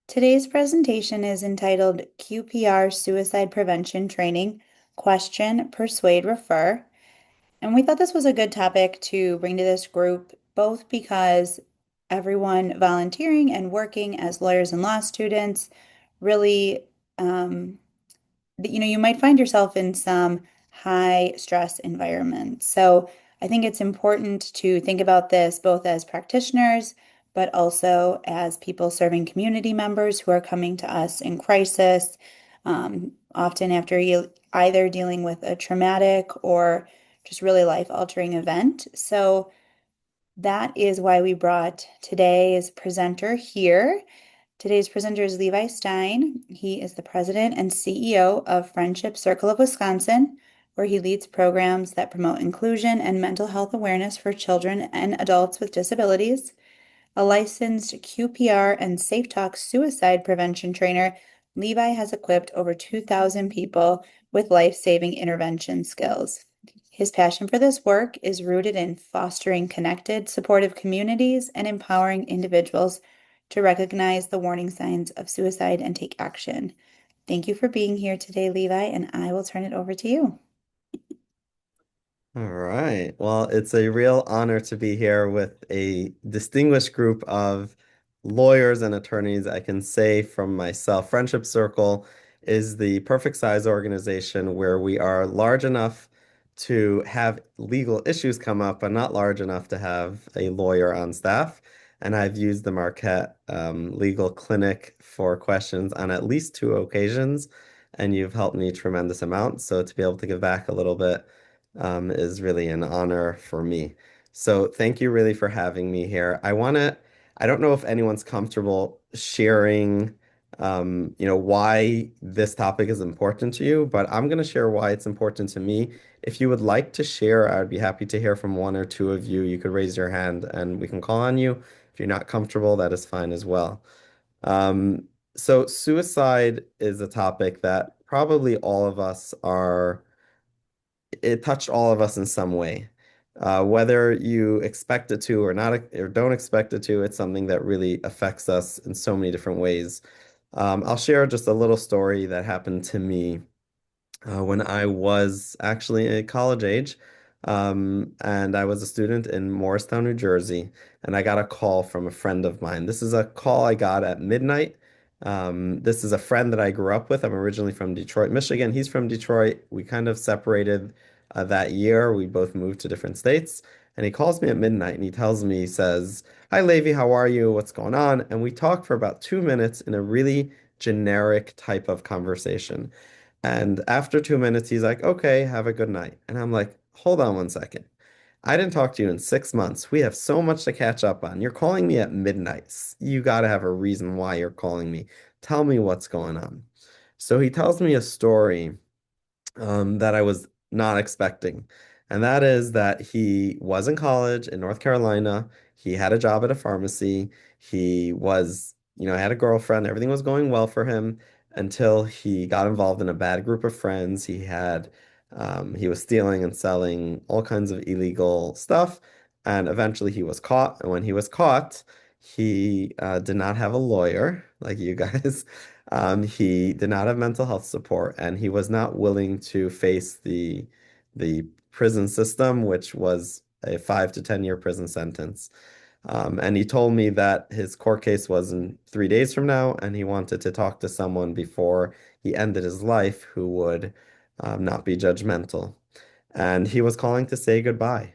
Today's presentation is entitled QPR Suicide Prevention Training, Question, Persuade, Refer. And we thought this was a good topic to bring to this group, both because everyone volunteering and working as lawyers and law students really you might find yourself in some high stress environments. So I think it's important to think about this both as practitioners, but also as people serving community members who are coming to us in crisis, often after either dealing with a traumatic or just really life-altering event. So that is why we brought today's presenter here. Today's presenter is Levi Stein. He is the president and CEO of Friendship Circle of Wisconsin, where he leads programs that promote inclusion and mental health awareness for children and adults with disabilities. A licensed QPR and Safe Talk suicide prevention trainer, Levi has equipped over 2,000 people with life-saving intervention skills. His passion for this work is rooted in fostering connected, supportive communities and empowering individuals to recognize the warning signs of suicide and take action. Thank you for being here today, Levi, and I will turn it over to you. All right. Well, it's a real honor to be here with a distinguished group of lawyers and attorneys. I can say from myself, Friendship Circle is the perfect size organization where we are large enough to have legal issues come up, but not large enough to have a lawyer on staff. And I've used the Marquette Legal Clinic for questions on at least two occasions, and you've helped me tremendous amount. So to be able to give back a little bit is really an honor for me. So thank you really for having me here. I don't know if anyone's comfortable sharing, why this topic is important to you, but I'm going to share why it's important to me. If you would like to share, I would be happy to hear from one or two of you. You could raise your hand and we can call on you. If you're not comfortable, that is fine as well. Um, so suicide is a topic that probably all of us are it touched all of us in some way. Whether you expect it to or not, or don't expect it to, it's something that really affects us in so many different ways. I'll share just a little story that happened to me when I was actually a college age. And I was a student in Morristown, New Jersey, and I got a call from a friend of mine. This is a call I got at midnight. This is a friend that I grew up with. I'm originally from Detroit, Michigan. He's from Detroit. We kind of separated that year. We both moved to different states. And he calls me at midnight and he tells me, he says, "Hi, Levi, how are you? What's going on?" And we talk for about 2 minutes in a really generic type of conversation. And after 2 minutes, he's like, "Okay, have a good night." And I'm like, "Hold on one second. I didn't talk to you in 6 months. We have so much to catch up on. You're calling me at midnight. You got to have a reason why you're calling me. Tell me what's going on." So he tells me a story that I was not expecting. And that is that he was in college in North Carolina. He had a job at a pharmacy. He was, had a girlfriend. Everything was going well for him until he got involved in a bad group of friends. He was stealing and selling all kinds of illegal stuff. And eventually he was caught. And when he was caught, he did not have a lawyer like you guys. He did not have mental health support, and he was not willing to face the prison system, which was a 5 to 10 year prison sentence. And he told me that his court case was in 3 days from now, and he wanted to talk to someone before he ended his life who would not be judgmental. And he was calling to say goodbye.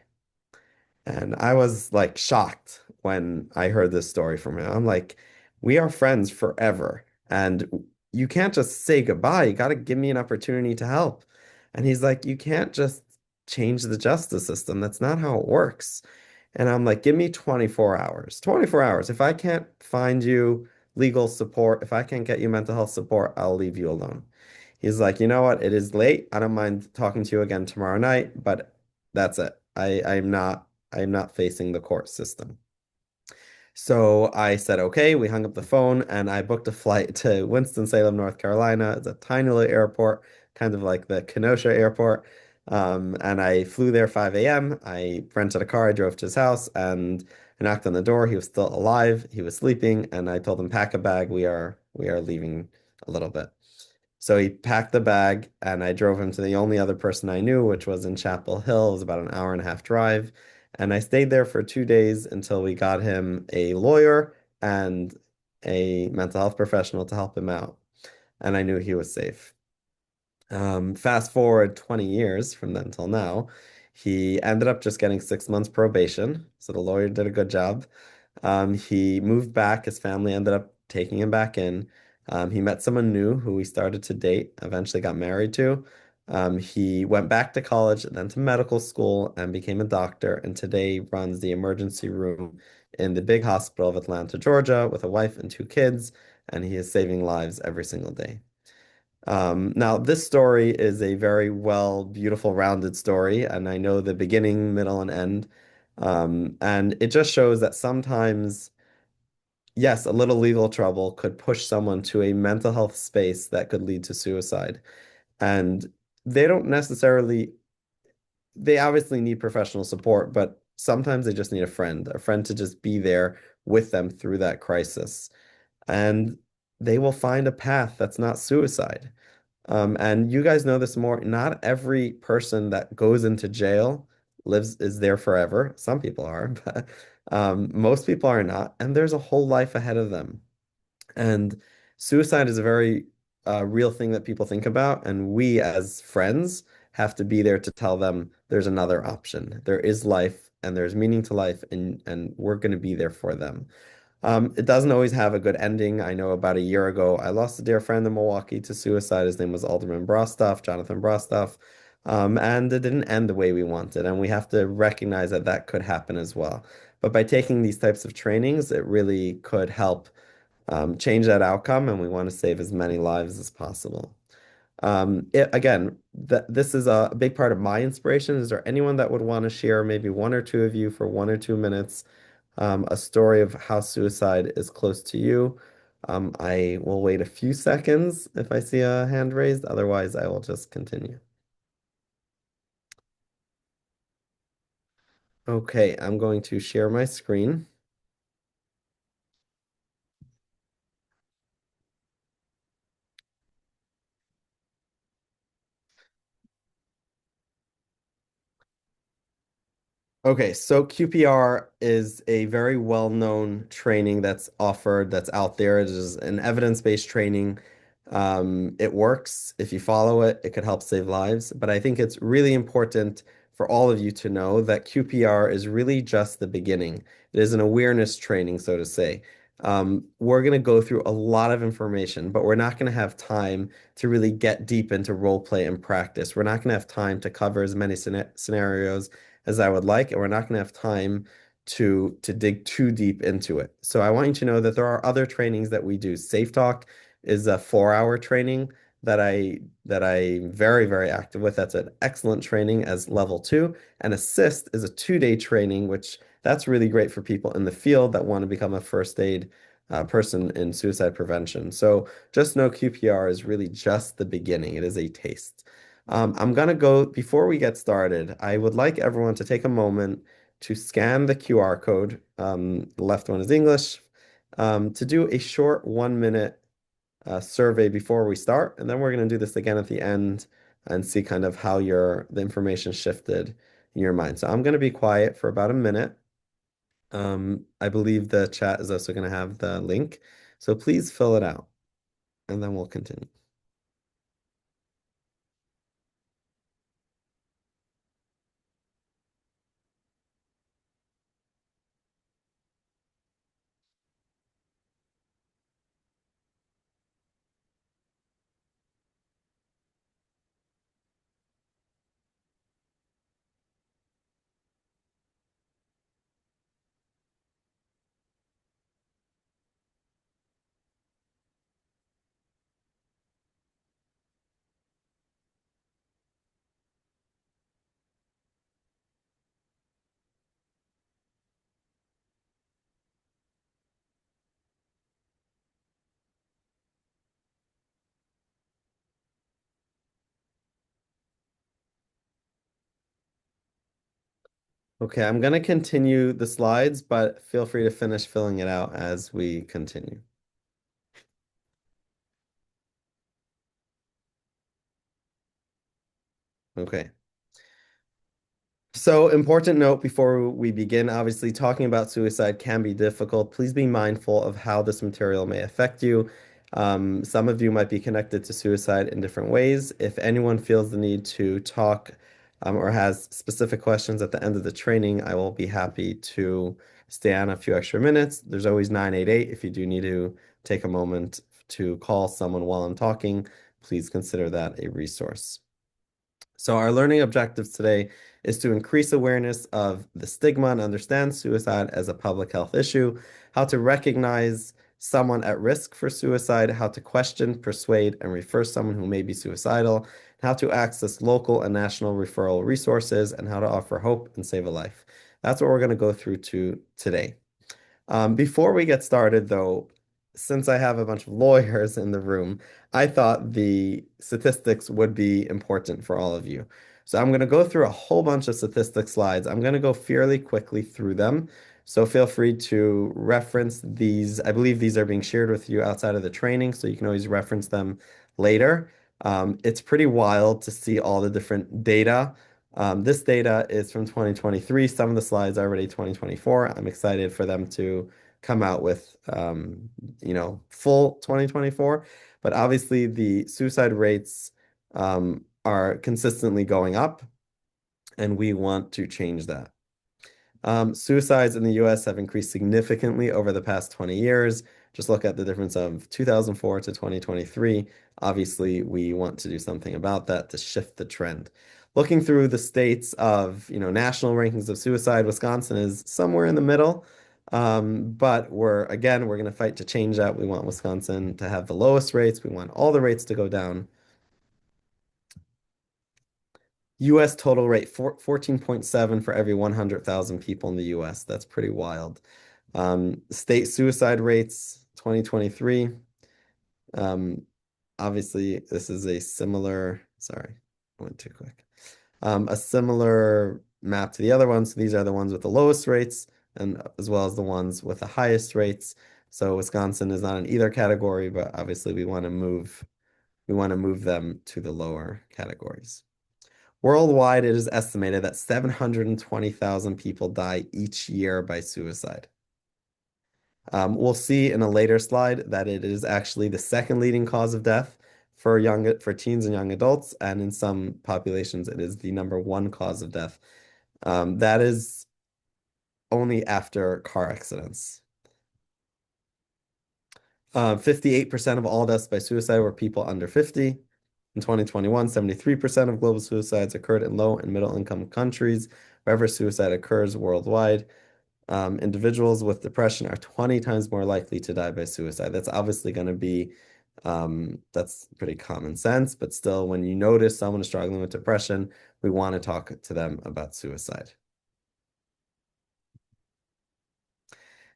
And I was like shocked when I heard this story from him. I'm like, we are friends forever. And you can't just say goodbye. You got to give me an opportunity to help. And he's like, you can't just change the justice system. That's not how it works. And I'm like, give me 24 hours. 24 hours. If I can't find you legal support, if I can't get you mental health support, I'll leave you alone. He's like, you know what? It is late. I don't mind talking to you again tomorrow night, but that's it. I'm not facing the court system. So I said, okay, we hung up the phone and I booked a flight to Winston-Salem, North Carolina. It's a tiny little airport, kind of like the Kenosha airport. And I flew there 5 a.m. I rented a car, I drove to his house, and I knocked on the door. He was still alive. He was sleeping, and I told him, pack a bag. We are leaving a little bit. So he packed the bag, and I drove him to the only other person I knew, which was in Chapel Hill. It was about an hour and a half drive. And I stayed there for 2 days until we got him a lawyer and a mental health professional to help him out. And I knew he was safe. Fast forward 20 years from then till now, he ended up just getting 6 months probation. So the lawyer did a good job. He moved back. His family ended up taking him back in. He met someone new who he started to date, eventually got married to. He went back to college, then to medical school, and became a doctor. And today runs the emergency room in the big hospital of Atlanta, Georgia, with a wife and 2 kids. And he is saving lives every single day. Now, this story is a very well, beautiful, rounded story, and I know the beginning, middle, and end. And it just shows that sometimes, yes, a little legal trouble could push someone to a mental health space that could lead to suicide. And they don't necessarily, they obviously need professional support, but sometimes they just need a friend to just be there with them through that crisis. And they will find a path that's not suicide. And you guys know this more. Not every person that goes into jail is there forever. Some people are, but most people are not. And there's a whole life ahead of them. And suicide is a very real thing that people think about. And we, as friends, have to be there to tell them there's another option. There is life and there's meaning to life, and we're going to be there for them. It doesn't always have a good ending. I know about a year ago, I lost a dear friend in Milwaukee to suicide. His name was Alderman Brostoff, Jonathan Brostoff. And it didn't end the way we wanted. And we have to recognize that that could happen as well. But by taking these types of trainings, it really could help change that outcome. And we want to save as many lives as possible. Again, this is a big part of my inspiration. Is there anyone that would want to share, maybe one or two of you for 1 or 2 minutes, a story of how suicide is close to you? I will wait a few seconds if I see a hand raised. Otherwise, I will just continue. Okay, I'm going to share my screen. Okay, so QPR is a very well-known training that's offered, that's out there. It is an evidence-based training. It works. If you follow it, it could help save lives. But I think it's really important for all of you to know that QPR is really just the beginning. It is an awareness training, so to say. We're going to go through a lot of information, but we're not going to have time to really get deep into role play and practice. We're not going to have time to cover as many scenarios as I would like, and we're not going to have time to dig too deep into it. So I want you to know that there are other trainings that we do. Safe Talk is a 4 hour training that I'm very, very active with. That's an excellent training as level 2. And Assist is a 2 day training, which that's really great for people in the field that want to become a first aid person in suicide prevention. So just know QPR is really just the beginning. It is a taste. I'm gonna go, before we get started, I would like everyone to take a moment to scan the QR code. The left one is English, to do a short 1 minute survey before we start, and then we're gonna do this again at the end and see kind of how the information shifted in your mind. So I'm gonna be quiet for about a minute. I believe the chat is also gonna have the link, so please fill it out, and then we'll continue. Okay, I'm going to continue the slides, but feel free to finish filling it out as we continue. Okay. So, important note before we begin, obviously, talking about suicide can be difficult. Please be mindful of how this material may affect you. Some of you might be connected to suicide in different ways. If anyone feels the need to talk or has specific questions at the end of the training, I will be happy to stay on a few extra minutes. There's always 988 if you do need to take a moment to call someone while I'm talking. Please consider that a resource. So our learning objectives today is to increase awareness of the stigma and understand suicide as a public health issue, how to recognize someone at risk for suicide, how to question, persuade, and refer someone who may be suicidal, how to access local and national referral resources, and how to offer hope and save a life. That's what we're going to go through today. Before we get started, though, since I have a bunch of lawyers in the room, I thought the statistics would be important for all of you. So I'm going to go through a whole bunch of statistic slides. I'm going to go fairly quickly through them. So feel free to reference these. I believe these are being shared with you outside of the training, so you can always reference them later. It's pretty wild to see all the different data. This data is from 2023. Some of the slides are already 2024. I'm excited for them to come out with, full 2024. But obviously, the suicide rates are consistently going up, and we want to change that. Suicides in the US have increased significantly over the past 20 years. Just look at the difference of 2004 to 2023. Obviously, we want to do something about that to shift the trend. Looking through the states of, national rankings of suicide, Wisconsin is somewhere in the middle. But we're going to fight to change that. We want Wisconsin to have the lowest rates. We want all the rates to go down. US total rate 14.7 for every 100,000 people in the US. That's pretty wild. State suicide rates 2023. Um, Obviously, this is a similar, sorry, I went too quick. A similar map to the other ones. So these are the ones with the lowest rates and as well as the ones with the highest rates. So Wisconsin is not in either category, but obviously we want to move them to the lower categories. Worldwide, it is estimated that 720,000 people die each year by suicide. We'll see in a later slide that it is actually the second leading cause of death for teens and young adults, and in some populations, it is the number one cause of death. That is only after car accidents. 58% of all deaths by suicide were people under 50. In 2021, 73% of global suicides occurred in low and middle income countries. Wherever suicide occurs worldwide, individuals with depression are 20 times more likely to die by suicide. That's obviously going to be, that's pretty common sense, but still, when you notice someone is struggling with depression, we want to talk to them about suicide.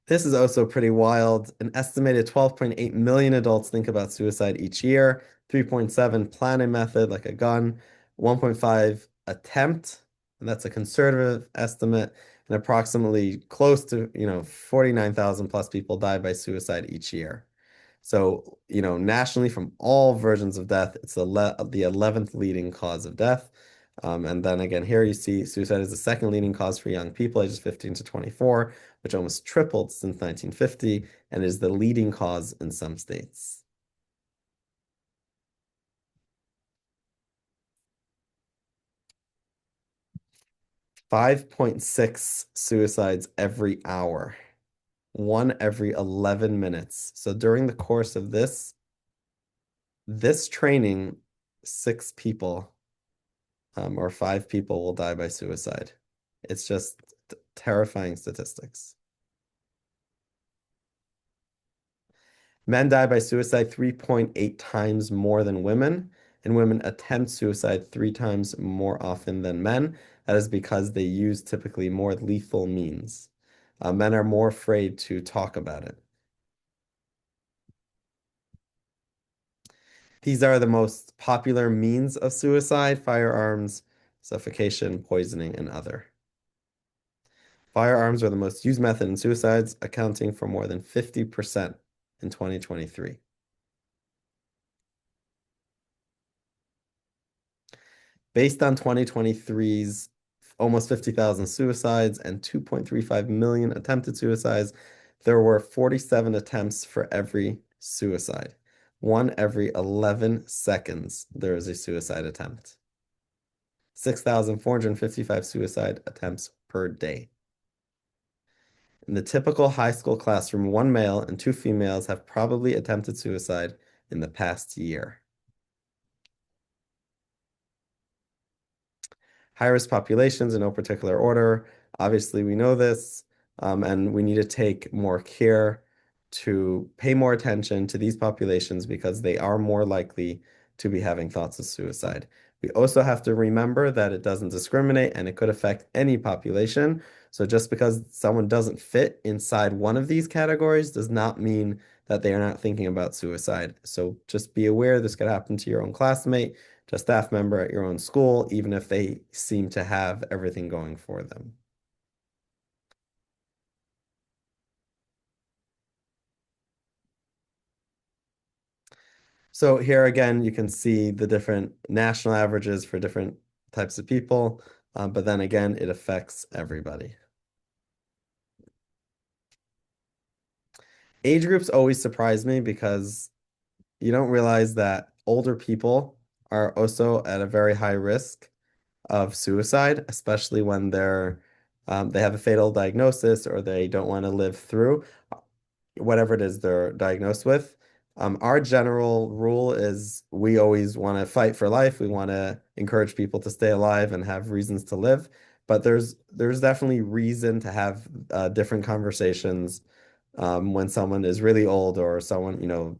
This is also pretty wild. An estimated 12.8 million adults think about suicide each year, 3.7 plan a method like a gun, 1.5 attempt, and that's a conservative estimate, and approximately close to, 49,000 plus people die by suicide each year. So, nationally from all versions of death, it's the 11th leading cause of death. And then again, here you see suicide is the second leading cause for young people ages 15 to 24, which almost tripled since 1950 and is the leading cause in some states. 5.6 suicides every hour, one every 11 minutes. So during the course of this training, 6 people or 5 people will die by suicide. It's just terrifying statistics. Men die by suicide 3.8 times more than women, and women attempt suicide 3 times more often than men. That is because they use typically more lethal means. Men are more afraid to talk about it. These are the most popular means of suicide: firearms, suffocation, poisoning, and other. Firearms are the most used method in suicides, accounting for more than 50% in 2023. Based on 2023's almost 50,000 suicides and 2.35 million attempted suicides, there were 47 attempts for every suicide. One every 11 seconds, there is a suicide attempt. 6,455 suicide attempts per day. In the typical high school classroom, one male and two females have probably attempted suicide in the past year. High-risk populations in no particular order. Obviously, we know this, and we need to take more care to pay more attention to these populations because they are more likely to be having thoughts of suicide. We also have to remember that it doesn't discriminate and it could affect any population. So just because someone doesn't fit inside one of these categories does not mean that they are not thinking about suicide. So just be aware this could happen to your own classmate, to a staff member at your own school, even if they seem to have everything going for them. So here again, you can see the different national averages for different types of people, but then again, it affects everybody. Age groups always surprise me because you don't realize that older people are also at a very high risk of suicide, especially when they have a fatal diagnosis or they don't want to live through whatever it is they're diagnosed with. Our general rule is we always want to fight for life. We want to encourage people to stay alive and have reasons to live. But there's definitely reason to have different conversations when someone is really old or someone,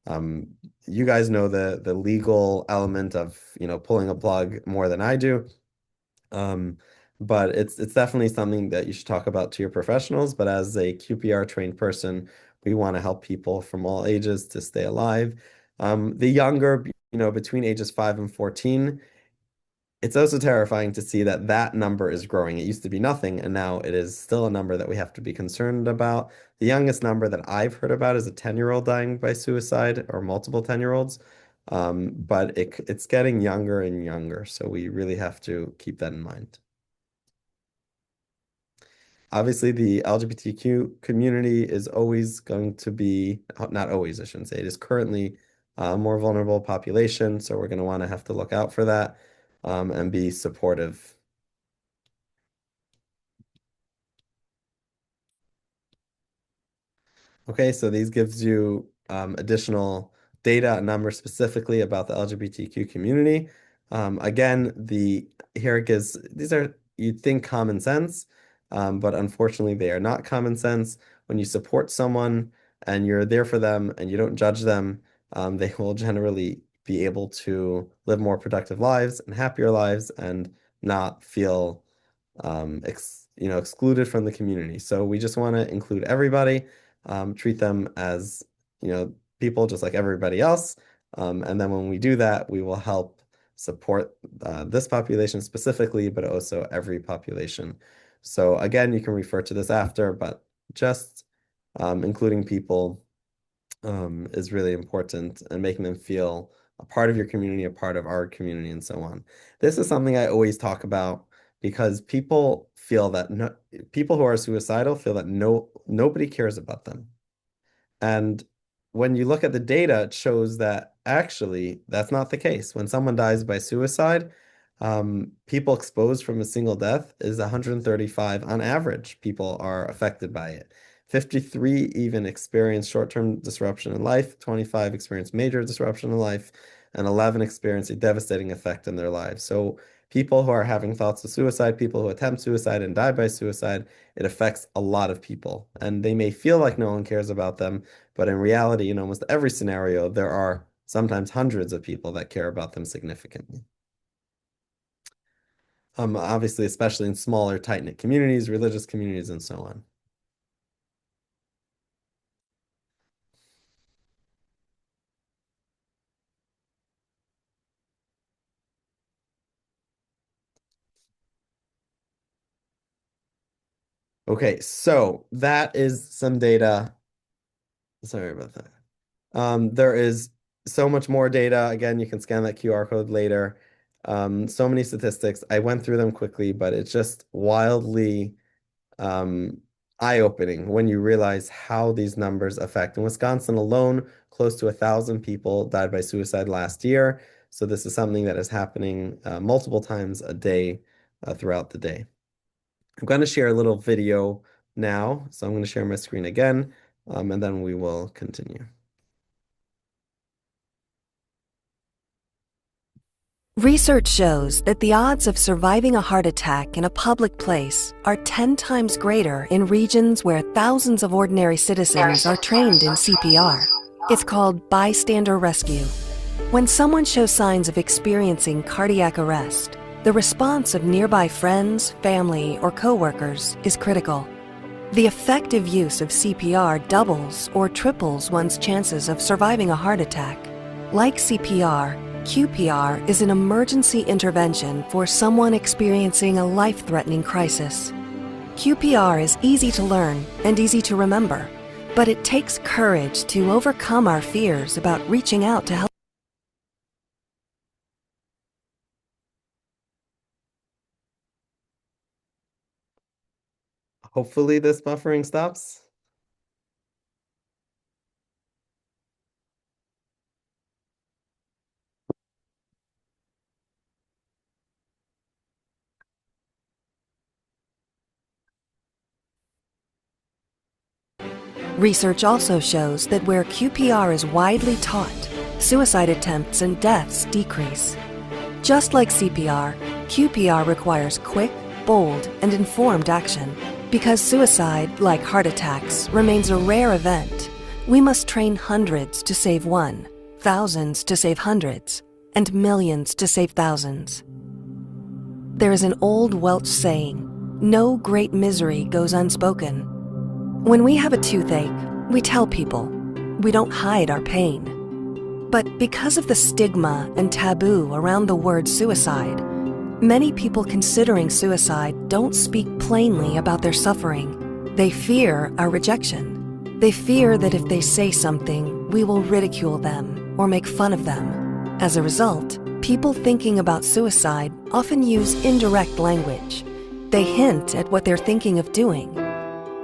um, you guys know the legal element of, pulling a plug more than I do. Um, but it's definitely something that you should talk about to your professionals. But as a QPR trained person, we want to help people from all ages to stay alive. The younger, between ages 5 and 14, it's also terrifying to see that that number is growing. It used to be nothing, and now it is still a number that we have to be concerned about. The youngest number that I've heard about is a 10-year-old dying by suicide or multiple 10-year-olds. But it's getting younger and younger, so we really have to keep that in mind. Obviously, the LGBTQ community is always going to be, not always, I shouldn't say, it is currently a more vulnerable population, so we're going to want to have to look out for that and be supportive. Okay, so these gives you additional data and numbers specifically about the LGBTQ community. Again, here it gives these are you'd think common sense, but unfortunately they are not common sense. When you support someone and you're there for them and you don't judge them, they will generally be able to live more productive lives and happier lives and not feel excluded from the community. So we just want to include everybody, treat them as, people just like everybody else. And then when we do that, we will help support this population specifically, but also every population. So again, you can refer to this after, but just including people is really important and making them feel a part of your community, a part of our community, and so on. This is something I always talk about because people who are suicidal feel that nobody cares about them. And when you look at the data, it shows that actually that's not the case. When someone dies by suicide, people exposed from a single death is 135 on average. People are affected by it. 53 even experience short-term disruption in life, 25 experience major disruption in life, and 11 experience a devastating effect in their lives. So people who are having thoughts of suicide, people who attempt suicide and die by suicide, it affects a lot of people. And they may feel like no one cares about them, but in reality, in almost every scenario, there are sometimes hundreds of people that care about them significantly. Obviously, especially in smaller, tight-knit communities, religious communities, and so on. Okay, so that is some data. Sorry about that. There is so much more data. Again, you can scan that QR code later. So many statistics. I went through them quickly, but it's just wildly um, eye-opening when you realize how these numbers affect. In Wisconsin alone, close to 1,000 people died by suicide last year. So this is something that is happening multiple times a day throughout the day. I'm going to share a little video now. So I'm going to share my screen again, and then we will continue. Research shows that the odds of surviving a heart attack in a public place are 10 times greater in regions where thousands of ordinary citizens are trained in CPR. It's called bystander rescue. When someone shows signs of experiencing cardiac arrest, the response of nearby friends, family, or coworkers is critical. The effective use of CPR doubles or triples one's chances of surviving a heart attack. Like CPR, QPR is an emergency intervention for someone experiencing a life-threatening crisis. QPR is easy to learn and easy to remember, but it takes courage to overcome our fears about reaching out to help. Hopefully this buffering stops. Research also shows that where QPR is widely taught, suicide attempts and deaths decrease. Just like CPR, QPR requires quick, bold, and informed action. Because suicide, like heart attacks, remains a rare event, we must train hundreds to save one, thousands to save hundreds, and millions to save thousands. There is an old Welsh saying, "No great misery goes unspoken." When we have a toothache, we tell people. We don't hide our pain. But because of the stigma and taboo around the word suicide, many people considering suicide don't speak plainly about their suffering. They fear our rejection. They fear that if they say something, we will ridicule them or make fun of them. As a result, people thinking about suicide often use indirect language. They hint at what they're thinking of doing.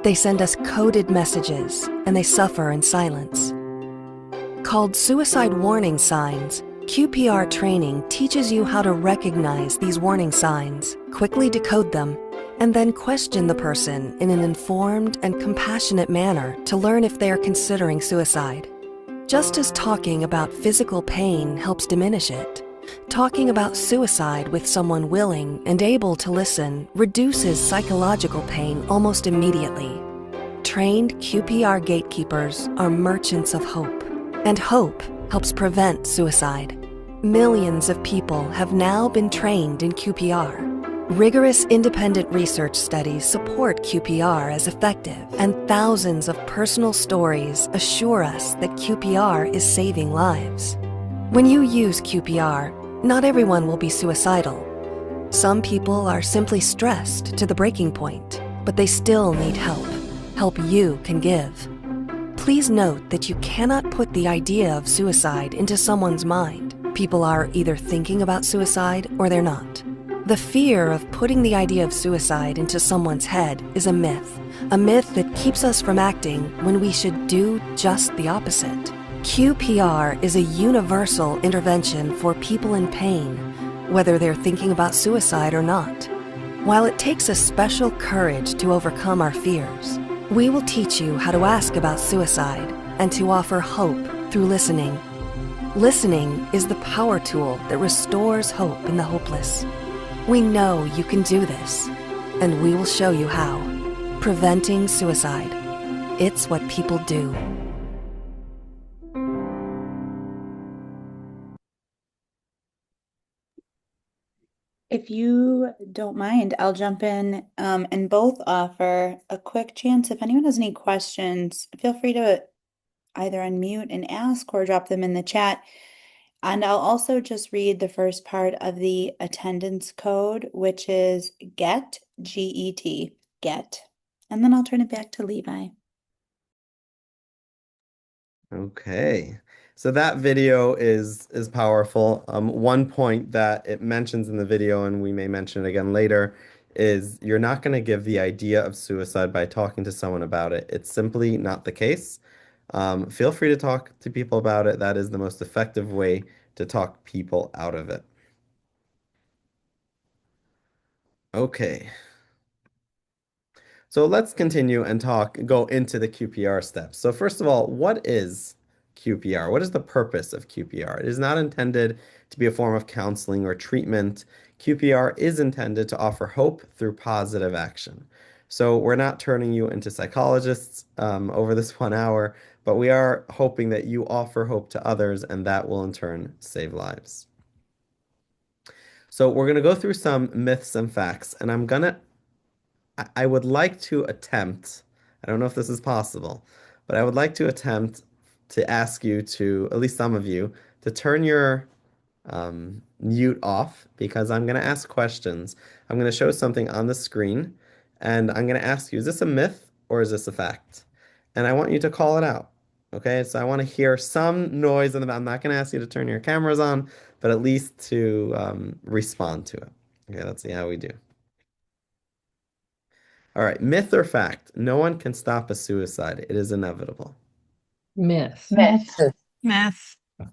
They send us coded messages, and they suffer in silence. Called suicide warning signs, QPR training teaches you how to recognize these warning signs, quickly decode them, and then question the person in an informed and compassionate manner to learn if they are considering suicide. Just as talking about physical pain helps diminish it, talking about suicide with someone willing and able to listen reduces psychological pain almost immediately. Trained QPR gatekeepers are merchants of hope, and hope helps prevent suicide. Millions of people have now been trained in QPR. Rigorous independent research studies support QPR as effective, and thousands of personal stories assure us that QPR is saving lives. When you use QPR, not everyone will be suicidal. Some people are simply stressed to the breaking point, but they still need help. Help you can give. Please note that you cannot put the idea of suicide into someone's mind. People are either thinking about suicide or they're not. The fear of putting the idea of suicide into someone's head is a myth that keeps us from acting when we should do just the opposite. QPR is a universal intervention for people in pain, whether they're thinking about suicide or not. While it takes a special courage to overcome our fears, we will teach you how to ask about suicide and to offer hope through listening. Listening is the power tool that restores hope in the hopeless. We know you can do this, and we will show you how. Preventing suicide. It's what people do. If you don't mind, I'll jump in and both offer a quick chance. If anyone has any questions, feel free to either unmute and ask or drop them in the chat. And I'll also just read the first part of the attendance code, which is GET, G-E-T, GET. And then I'll turn it back to Levi. Okay. So that video is powerful. One point that it mentions in the video, and we may mention it again later, is you're not going to give the idea of suicide by talking to someone about it. It's simply not the case. Feel free to talk to people about it. That is the most effective way to talk people out of it. Okay. So let's continue and go into the QPR steps. So first of all, what is QPR? What is the purpose of QPR? It is not intended to be a form of counseling or treatment. QPR is intended to offer hope through positive action. So we're not turning you into psychologists over this 1 hour, but we are hoping that you offer hope to others, and that will in turn save lives. So we're going to go through some myths and facts, and I would like to attempt, I don't know if this is possible, but I would like to attempt to ask you to, at least some of you, to turn your mute off because I'm going to ask questions. I'm going to show something on the screen and I'm going to ask you, is this a myth or is this a fact? And I want you to call it out. Okay, so I want to hear some noise in the back. I'm not going to ask you to turn your cameras on, but at least to respond to it. Okay, let's see how we do. All right, myth or fact? No one can stop a suicide. It is inevitable. Myth. Myth. Myth. All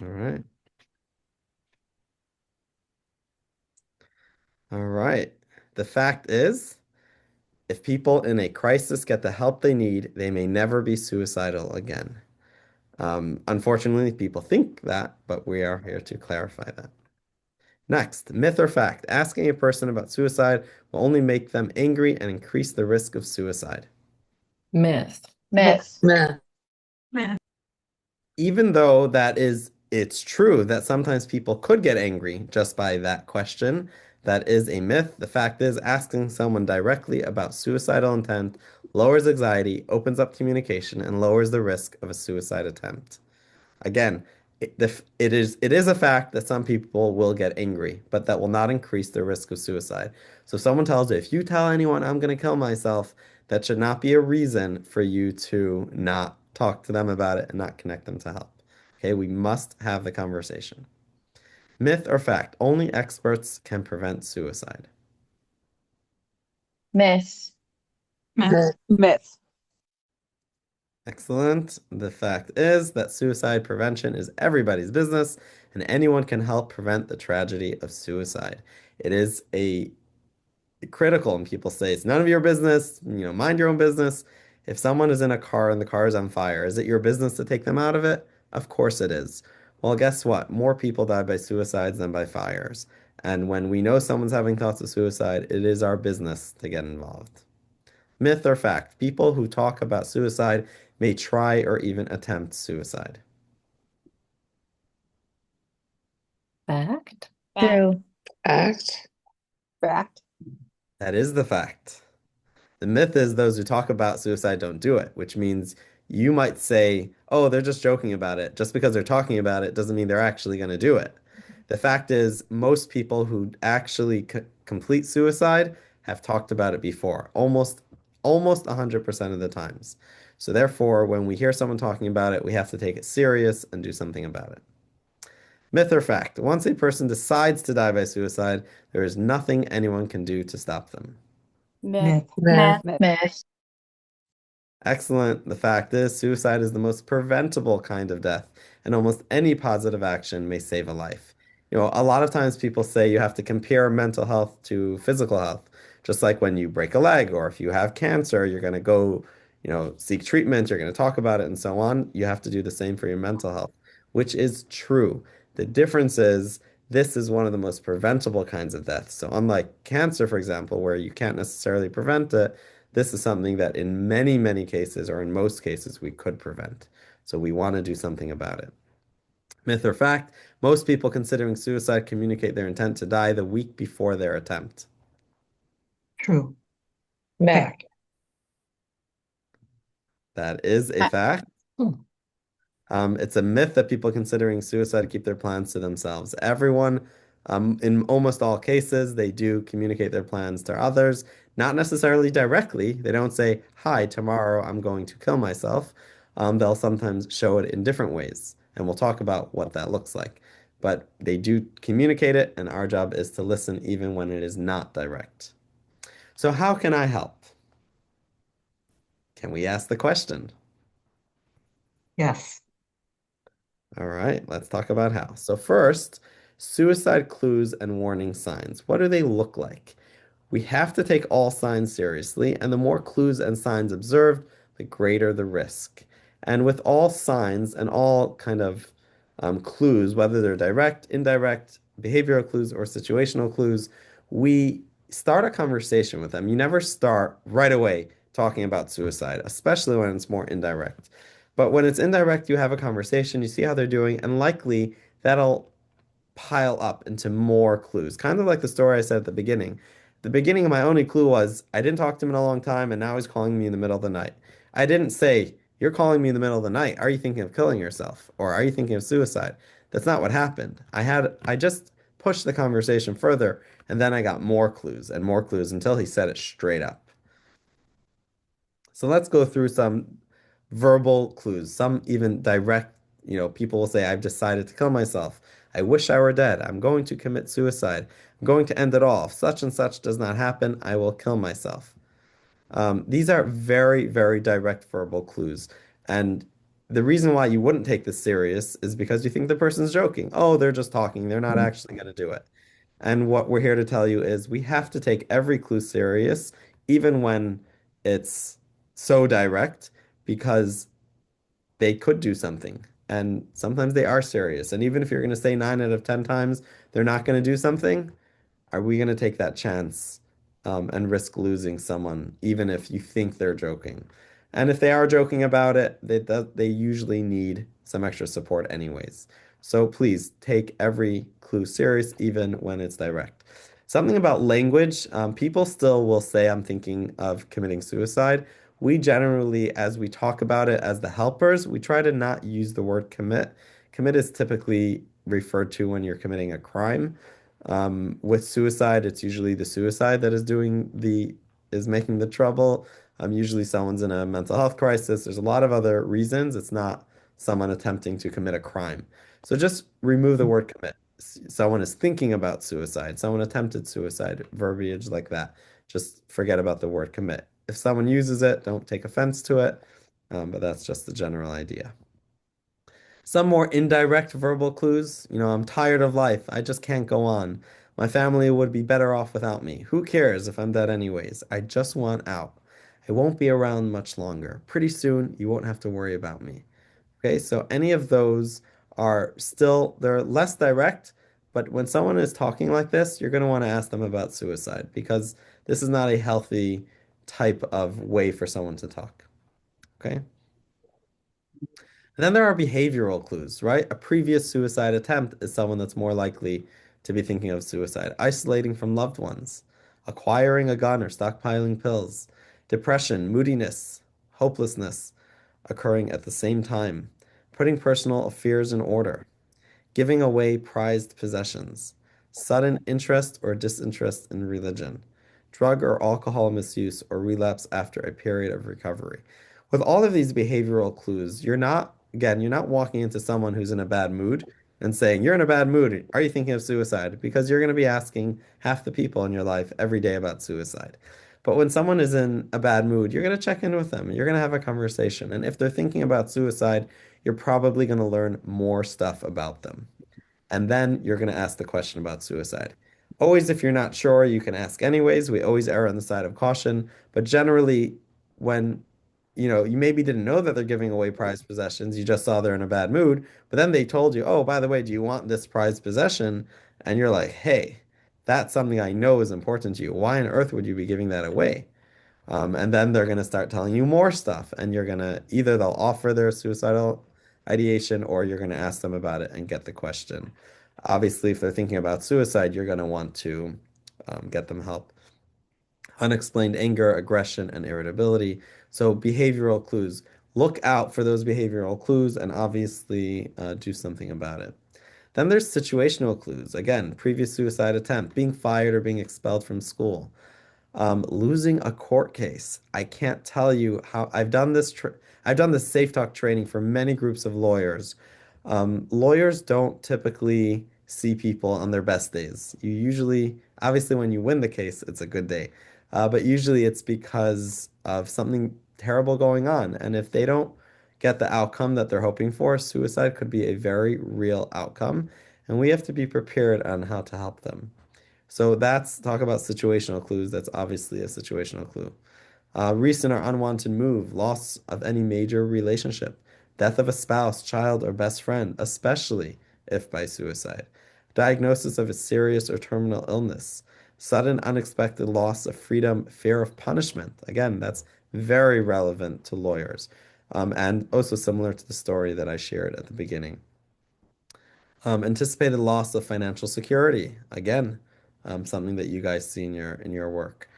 right. All right. The fact is, if people in a crisis get the help they need, they may never be suicidal again. Unfortunately, people think that, but we are here to clarify that. Next, myth or fact? Asking a person about suicide will only make them angry and increase the risk of suicide. Myth. Myth. Myth. Myth. Even though it's true that sometimes people could get angry just by that question, that is a myth. The fact is, asking someone directly about suicidal intent lowers anxiety, opens up communication, and lowers the risk of a suicide attempt. Again, it is a fact that some people will get angry, but that will not increase the risk of suicide. So if someone tells you, if you tell anyone I'm going to kill myself, that should not be a reason for you to not talk to them about it and not connect them to help. Okay, we must have the conversation. Myth or fact, only experts can prevent suicide. Myth. Myth. Myth. Excellent. The fact is that suicide prevention is everybody's business and anyone can help prevent the tragedy of suicide. It is a critical and people say it's none of your business, mind your own business. If someone is in a car and the car is on fire, is it your business to take them out of it? Of course it is. Well, guess what? More people die by suicides than by fires. And when we know someone's having thoughts of suicide, it is our business to get involved. Myth or fact, people who talk about suicide may try or even attempt suicide. Fact. True. Fact. Fact. That is the fact. The myth is those who talk about suicide don't do it, which means you might say, oh, they're just joking about it. Just because they're talking about it doesn't mean they're actually going to do it. The fact is, most people who actually complete suicide have talked about it before, almost 100% of the times. So therefore, when we hear someone talking about it, we have to take it serious and do something about it. Myth or fact, once a person decides to die by suicide, there is nothing anyone can do to stop them. Myth. Myth. Myth. Myth. Excellent. The fact is, suicide is the most preventable kind of death, and almost any positive action may save a life. A lot of times people say you have to compare mental health to physical health. Just like when you break a leg or if you have cancer, you're going to go, seek treatment, you're going to talk about it and so on. You have to do the same for your mental health, which is true. The difference is this is one of the most preventable kinds of deaths. So unlike cancer, for example, where you can't necessarily prevent it, this is something that in many, many cases, or in most cases, we could prevent. So we want to do something about it. Myth or fact, most people considering suicide communicate their intent to die the week before their attempt. True. Myth. That is a fact. It's a myth that people considering suicide keep their plans to themselves. Everyone, in almost all cases, they do communicate their plans to others, not necessarily directly. They don't say, hi, tomorrow I'm going to kill myself. They'll sometimes show it in different ways, and we'll talk about what that looks like. But they do communicate it, and our job is to listen even when it is not direct. So, how can I help? Can we ask the question? Yes. All right, let's talk about how. So, first, suicide clues and warning signs. What do they look like? We have to take all signs seriously, and the more clues and signs observed, the greater the risk. And with all signs and all kind of clues, whether they're direct, indirect, behavioral clues, or situational clues, we start a conversation with them. You never start right away talking about suicide, especially when it's more indirect. But when it's indirect, you have a conversation, you see how they're doing, and likely that'll pile up into more clues. Kind of like the story I said at the beginning. The beginning of my only clue was I didn't talk to him in a long time and now he's calling me in the middle of the night. I didn't say, "You're calling me in the middle of the night. Are you thinking of killing yourself? Or are you thinking of suicide?" That's not what happened. I just pushed the conversation further and then I got more clues until he said it straight up. So let's go through some verbal clues, some even direct, people will say, "I've decided to kill myself. I wish I were dead. I'm going to commit suicide. I'm going to end it all. If such and such does not happen, I will kill myself." These are very, very direct verbal clues. And the reason why you wouldn't take this serious is because you think the person's joking. Oh, they're just talking. They're not actually going to do it. And what we're here to tell you is we have to take every clue serious, even when it's so direct, because they could do something. And sometimes they are serious. And even if you're going to say 9 out of 10 times they're not going to do something, are we going to take that chance and risk losing someone, even if you think they're joking? And if they are joking about it, they usually need some extra support anyways. So please take every clue serious, even when it's direct. Something about language, people still will say, "I'm thinking of committing suicide." We generally, as we talk about it as the helpers, we try to not use the word commit. Commit is typically referred to when you're committing a crime. With suicide, it's usually the suicide that is making the trouble. Usually someone's in a mental health crisis. There's a lot of other reasons. It's not someone attempting to commit a crime. So just remove the word commit. Someone is thinking about suicide. Someone attempted suicide, verbiage like that. Just forget about the word commit. If someone uses it, don't take offense to it. But that's just the general idea. Some more indirect verbal clues. "I'm tired of life. I just can't go on. My family would be better off without me. Who cares if I'm dead anyways? I just want out. I won't be around much longer. Pretty soon, you won't have to worry about me." Okay, so any of those they're less direct, but when someone is talking like this, you're going to want to ask them about suicide because this is not a healthy type of way for someone to talk. Okay? And then there are behavioral clues, right? A previous suicide attempt is someone that's more likely to be thinking of suicide. Isolating from loved ones, acquiring a gun or stockpiling pills, depression, moodiness, hopelessness occurring at the same time, putting personal affairs in order, giving away prized possessions, sudden interest or disinterest in religion, drug or alcohol misuse or relapse after a period of recovery. With all of these behavioral clues, you're not walking into someone who's in a bad mood and saying, "You're in a bad mood. Are you thinking of suicide?" Because you're going to be asking half the people in your life every day about suicide. But when someone is in a bad mood, you're going to check in with them. You're going to have a conversation. And if they're thinking about suicide, you're probably going to learn more stuff about them. And then you're going to ask the question about suicide. Always, if you're not sure, you can ask anyways. We always err on the side of caution. But generally, when you maybe didn't know that they're giving away prized possessions, you just saw they're in a bad mood, but then they told you, "Oh, by the way, do you want this prized possession?" And you're like, "Hey, that's something I know is important to you. Why on earth would you be giving that away?" And then they're going to start telling you more stuff, and you're going to either they'll offer their suicidal ideation or you're going to ask them about it and get the question. Obviously, if they're thinking about suicide, you're going to want to get them help. Unexplained anger, aggression, and irritability. So, behavioral clues. Look out for those behavioral clues and obviously do something about it. Then there's situational clues. Again, previous suicide attempt, being fired or being expelled from school. Losing a court case. I can't tell you how I've done this safe talk training for many groups of lawyers. Lawyers don't typically see people on their best days. You usually, obviously, when you win the case, it's a good day. But usually it's because of something terrible going on. And if they don't get the outcome that they're hoping for, suicide could be a very real outcome. And we have to be prepared on how to help them. So that's talk about situational clues. That's obviously a situational clue. Recent or unwanted move, loss of any major relationship, death of a spouse, child, or best friend, especially if by suicide. Diagnosis of a serious or terminal illness, sudden unexpected loss of freedom, fear of punishment. Again, that's very relevant to lawyers, and also similar to the story that I shared at the beginning. Anticipated loss of financial security. Again, something that you guys see in your work.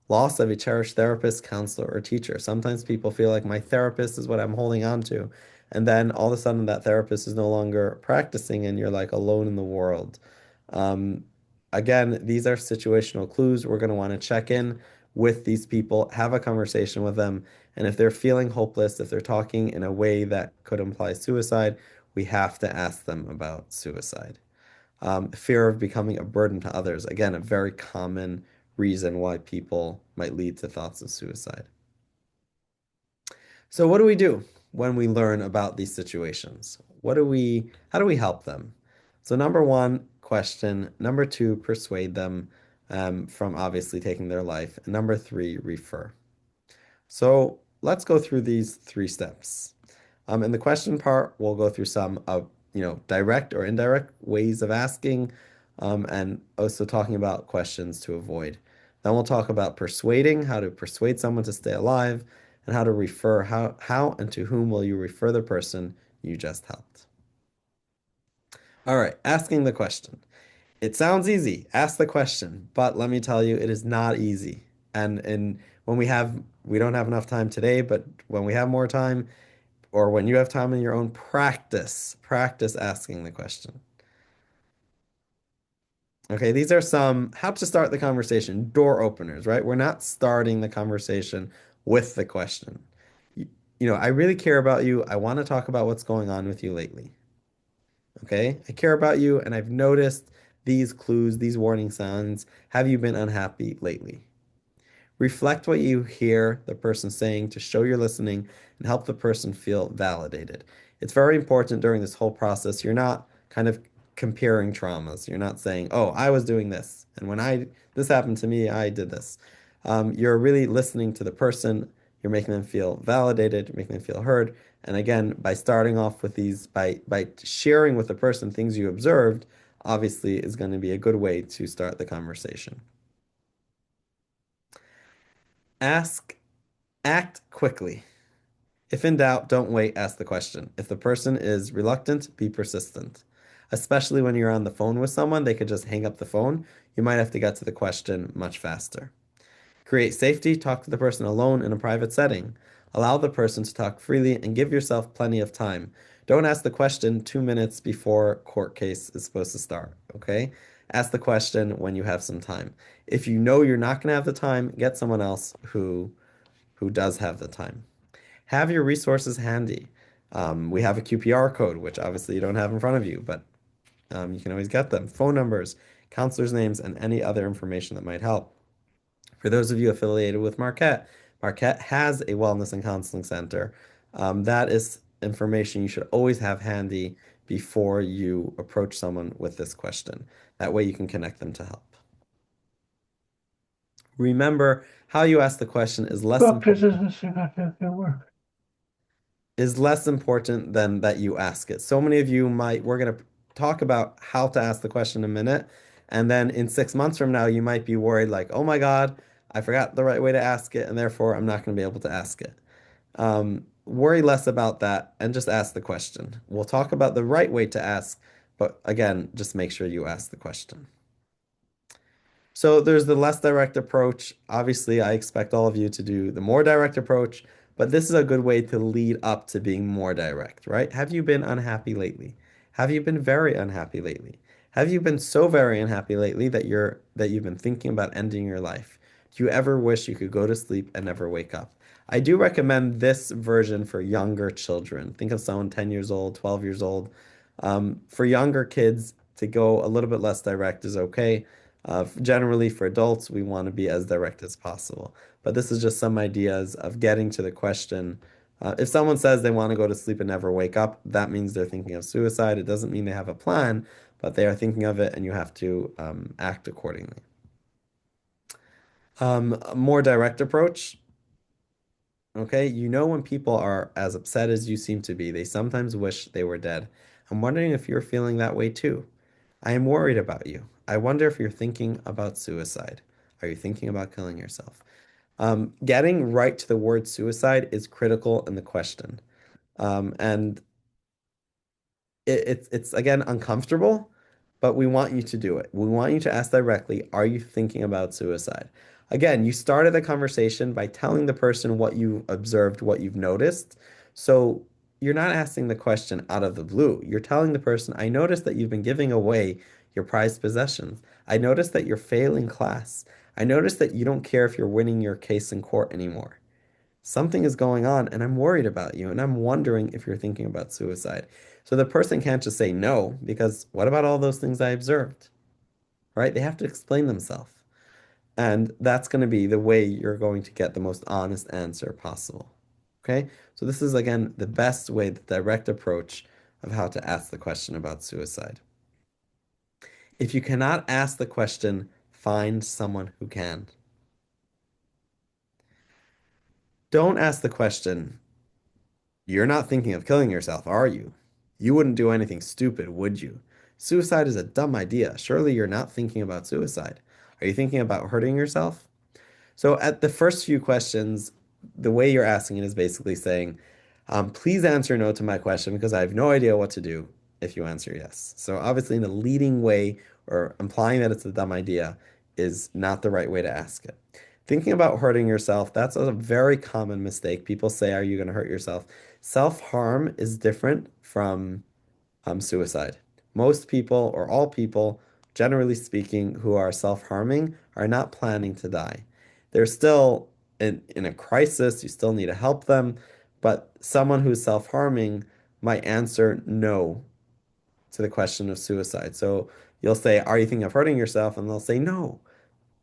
Loss of a cherished therapist, counselor, or teacher. Sometimes people feel like my therapist is what I'm holding on to. And then all of a sudden that therapist is no longer practicing and you're like alone in the world. Um, Again, these are situational clues. We're going to want to check in with these people, have a conversation with them. And if they're feeling hopeless, if they're talking in a way that could imply suicide, we have to ask them about suicide. Fear of becoming a burden to others. Again, a very common reason why people might lead to thoughts of suicide. So what do we do when we learn about these situations? How do we help them? So number one, question. Number two, persuade them from obviously taking their life. And number three, refer. So let's go through these three steps. In the question part, we'll go through some of, direct or indirect ways of asking, and also talking about questions to avoid. Then we'll talk about persuading, how to persuade someone to stay alive, and how to refer, how and to whom will you refer the person you just helped. All right, asking the question. It sounds easy. Ask the question, but let me tell you, it is not easy. And when we don't have enough time today, but when we have more time, or when you have time in your own practice asking the question. Okay, these are some how to start the conversation, door openers, right? We're not starting the conversation with the question. I really care about you. I want to talk about what's going on with you lately. Okay, I care about you and I've noticed these clues, these warning signs. Have you been unhappy lately? Reflect what you hear the person saying to show you're listening and help the person feel validated. It's very important during this whole process. You're not kind of comparing traumas. You're not saying, "Oh, I was doing this, and when I this happened to me, I did this." You're really listening to the person. You're making them feel validated, making them feel heard. And again, by starting off with these, by sharing with the person things you observed, obviously is going to be a good way to start the conversation. Ask Act quickly. If in doubt, don't wait, ask the question. If the person is reluctant, be persistent. Especially when you're on the phone with someone, they could just hang up the phone. You might have to get to the question much faster. Create safety, talk to the person alone in a private setting. Allow the person to talk freely and give yourself plenty of time. Don't ask the question 2 minutes before court case is supposed to start, okay? Ask the question when you have some time. If you know you're not going to have the time, get someone else who does have the time. Have your resources handy. We have a QPR code, which obviously you don't have in front of you, but you can always get them. Phone numbers, counselors' names, and any other information that might help. For those of you affiliated with Marquette, Marquette has a wellness and counseling center. That is information you should always have handy before you approach someone with this question. That way you can connect them to help. Remember, how you ask the question is less important than that you ask it. So many of you we're going to talk about how to ask the question in a minute. And then in 6 months from now, you might be worried like, oh my God, I forgot the right way to ask it. And therefore, I'm not going to be able to ask it. Worry less about that and just ask the question. We'll talk about the right way to ask, but again, just make sure you ask the question. So there's the less direct approach. Obviously, I expect all of you to do the more direct approach, but this is a good way to lead up to being more direct, right? Have you been unhappy lately? Have you been very unhappy lately? Have you been so very unhappy lately that you've been thinking about ending your life? Do you ever wish you could go to sleep and never wake up? I do recommend this version for younger children. Think of someone 10 years old, 12 years old. For younger kids, to go a little bit less direct is okay. Generally, for adults, we want to be as direct as possible. But this is just some ideas of getting to the question. If someone says they want to go to sleep and never wake up, that means they're thinking of suicide. It doesn't mean they have a plan, but they are thinking of it, and you have to act accordingly. A more direct approach. Okay, you know when people are as upset as you seem to be, they sometimes wish they were dead. I'm wondering if you're feeling that way too. I am worried about you. I wonder if you're thinking about suicide. Are you thinking about killing yourself? Getting right to the word suicide is critical in the question. And it's again uncomfortable, but we want you to do it. We want you to ask directly, are you thinking about suicide? Again, you started the conversation by telling the person what you observed, what you've noticed. So you're not asking the question out of the blue. You're telling the person, I noticed that you've been giving away your prized possessions. I noticed that you're failing class. I noticed that you don't care if you're winning your case in court anymore. Something is going on, and I'm worried about you, and I'm wondering if you're thinking about suicide. So the person can't just say no, because what about all those things I observed? Right? They have to explain themselves. And that's going to be the way you're going to get the most honest answer possible. Okay? So this is, again, the best way, the direct approach of how to ask the question about suicide. If you cannot ask the question, find someone who can. Don't ask the question, you're not thinking of killing yourself, are you? You wouldn't do anything stupid, would you? Suicide is a dumb idea. Surely you're not thinking about suicide. Are you thinking about hurting yourself? So at the first few questions, the way you're asking it is basically saying, please answer no to my question because I have no idea what to do if you answer yes. So obviously in a leading way or implying that it's a dumb idea is not the right way to ask it. Thinking about hurting yourself, that's a very common mistake. People say, are you going to hurt yourself? Self-harm is different from suicide. Most people, or all people, generally speaking, who are self-harming are not planning to die. They're still in a crisis. You still need to help them. But someone who's self-harming might answer no to the question of suicide. So you'll say, are you thinking of hurting yourself? And they'll say no.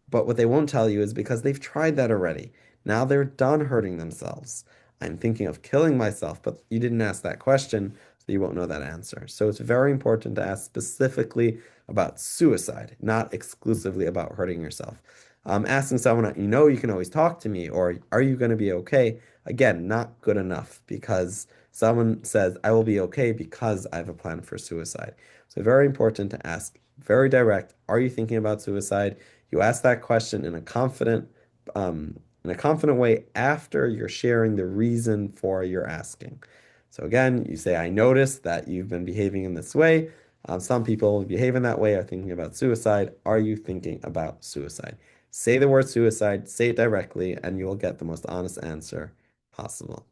But what they won't tell you is because they've tried that already. Now they're done hurting themselves. I'm thinking of killing myself, but you didn't ask that question, so you won't know that answer. So it's very important to ask specifically about suicide, not exclusively about hurting yourself. Asking someone, you know, you can always talk to me, or are you going to be okay? Again, not good enough because someone says, I will be okay because I have a plan for suicide. So very important to ask very direct, are you thinking about suicide? You ask that question in a confident way after you're sharing the reason for your asking. So again, you say, I noticed that you've been behaving in this way. Some people behave in that way are thinking about suicide. Are you thinking about suicide? Say the word suicide, say it directly, and you will get the most honest answer possible.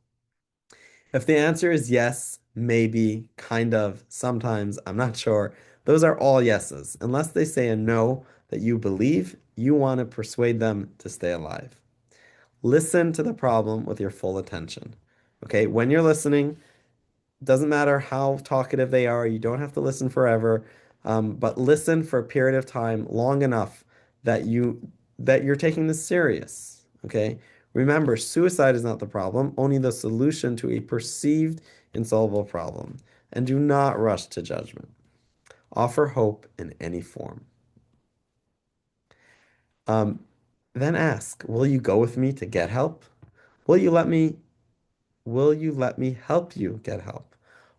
If the answer is yes, maybe, kind of, sometimes, I'm not sure, those are all yeses. Unless they say a no that you believe, you want to persuade them to stay alive. Listen to the problem with your full attention. Okay, when you're listening, doesn't matter how talkative they are, you don't have to listen forever, but listen for a period of time long enough that you're taking this serious. Okay? Remember, suicide is not the problem, only the solution to a perceived insoluble problem. And do not rush to judgment. Offer hope in any form. Um, then ask, will you go with me to get help? Will you let me Will you let me help you get help?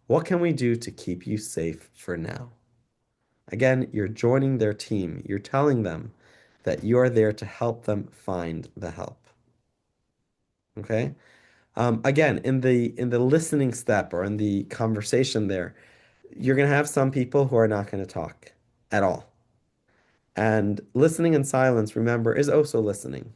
What can we do to keep you safe for now? Again, you're joining their team. You're telling them that you are there to help them find the help. Okay? Again, in the listening step or in the conversation there, you're going to have some people who are not going to talk at all. And listening in silence, remember, is also listening.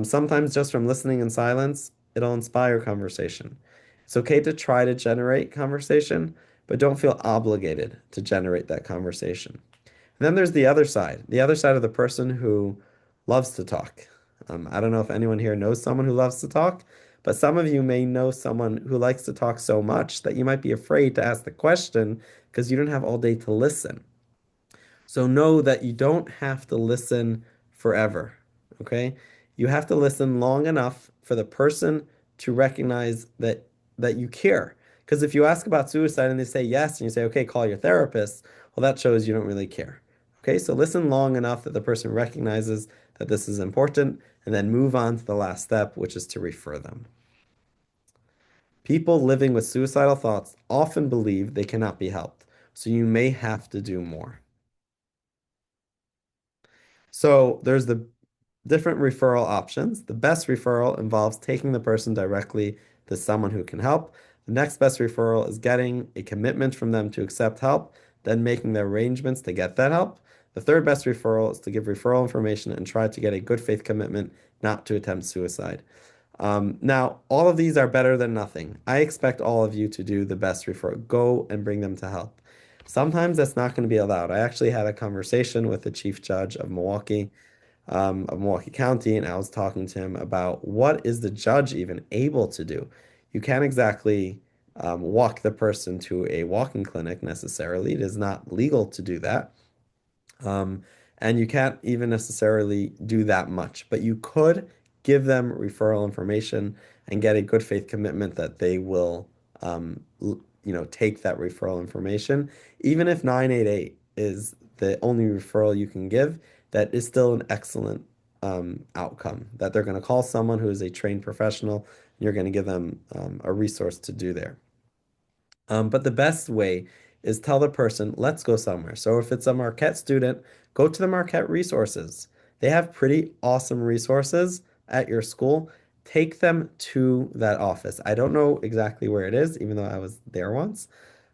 Sometimes just from listening in silence, it'll inspire conversation. It's okay to try to generate conversation, but don't feel obligated to generate that conversation. And then there's the other side of the person who loves to talk. I don't know if anyone here knows someone who loves to talk, but some of you may know someone who likes to talk so much that you might be afraid to ask the question because you don't have all day to listen. So know that you don't have to listen forever, okay? You have to listen long enough for the person to recognize that you care. Because if you ask about suicide and they say yes, and you say, okay, call your therapist, well, that shows you don't really care. Okay, so listen long enough that the person recognizes that this is important, and then move on to the last step, which is to refer them. People living with suicidal thoughts often believe they cannot be helped, so you may have to do more. So there's the different referral options. The best referral involves taking the person directly to someone who can help. The next best referral is getting a commitment from them to accept help, then making the arrangements to get that help. The third best referral is to give referral information and try to get a good faith commitment not to attempt suicide. Now, all of these are better than nothing. I expect all of you to do the best referral. Go and bring them to help. Sometimes that's not going to be allowed. I actually had a conversation with the chief judge of Milwaukee County, and I was talking to him about what is the judge even able to do. You can't exactly walk the person to a walking clinic necessarily. It is not legal to do that. Um, and you can't even necessarily do that much, but you could give them referral information and get a good faith commitment that they will, take that referral information. Even if 988 is the only referral you can give, that is still an excellent outcome. That they're going to call someone who is a trained professional, and you're going to give them a resource to do there. But the best way is tell the person, let's go somewhere. So if it's a Marquette student, go to the Marquette resources. They have pretty awesome resources at your school. Take them to that office. I don't know exactly where it is, even though I was there once.